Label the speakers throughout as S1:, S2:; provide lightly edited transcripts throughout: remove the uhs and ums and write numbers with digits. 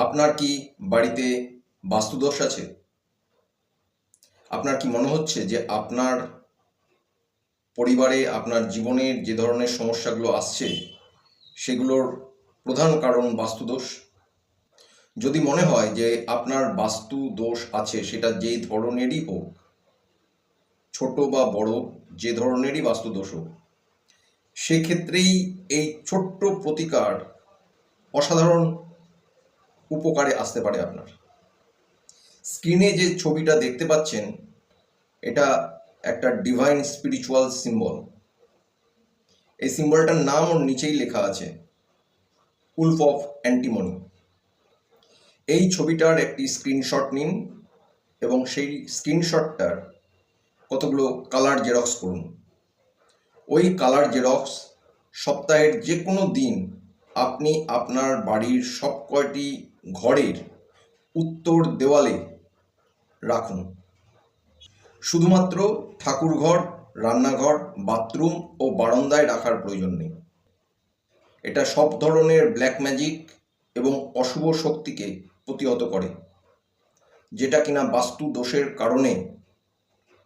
S1: আপনার কি বাড়িতে বাস্তুদোষ আছে? আপনার কি মনে হচ্ছে যে আপনার পরিবারে আপনার জীবনের যে ধরনের সমস্যাগুলো আসছে সেগুলোর প্রধান কারণ বাস্তুদোষ? যদি মনে হয় যে আপনার বাস্তু দোষ আছে, সেটা যেই ধরনেরই হোক, ছোট বা বড়, যে ধরনেরই বাস্তুদোষ হোক, সেক্ষেত্রেই এই ছোট্ট প্রতিকার অসাধারণ উপকারে আসতে পারে আপনার। স্ক্রিনে যে ছবিটা দেখতে পাচ্ছেন, এটা একটা ডিভাইন স্পিরিচুয়াল সিম্বল। এই সিম্বলটার নাম ওর নিচেই লেখা আছে, উলফ অফ অ্যান্টিমনি। এই ছবিটার একটি স্ক্রিনশট নিন এবং সেই স্ক্রিনশটটার কতগুলো কালার জেরক্স করুন। ওই কালার জেরক্স সপ্তাহের যে কোনো দিন আপনি আপনার বাড়ির সব কয়টি ঘরের উত্তর দেওয়ালে রাখুন। শুধুমাত্র ঠাকুরঘর, রান্নাঘর, বাথরুম ও বারান্দায় রাখার প্রয়োজন নেই। এটা সব ধরনের ব্ল্যাক ম্যাজিক এবং অশুভ শক্তিকে প্রতিহত করে, যেটা কিনা বাস্তু দোষের কারণে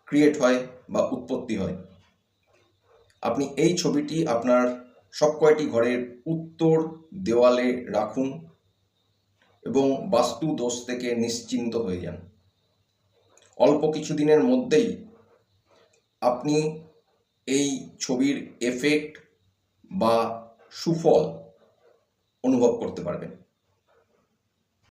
S1: ক্রিয়েট হয় বা উৎপত্তি হয়। আপনি এই ছবিটি আপনার সব কয়টি ঘরের উত্তর দেওয়ালে রাখুন এবং বাস্তু দোষ থেকে নিশ্চিন্ত হয়ে যান। অল্প কিছুদিনের মধ্যেই আপনি এই ছবির এফেক্ট বা সুফল অনুভব করতে পারবেন।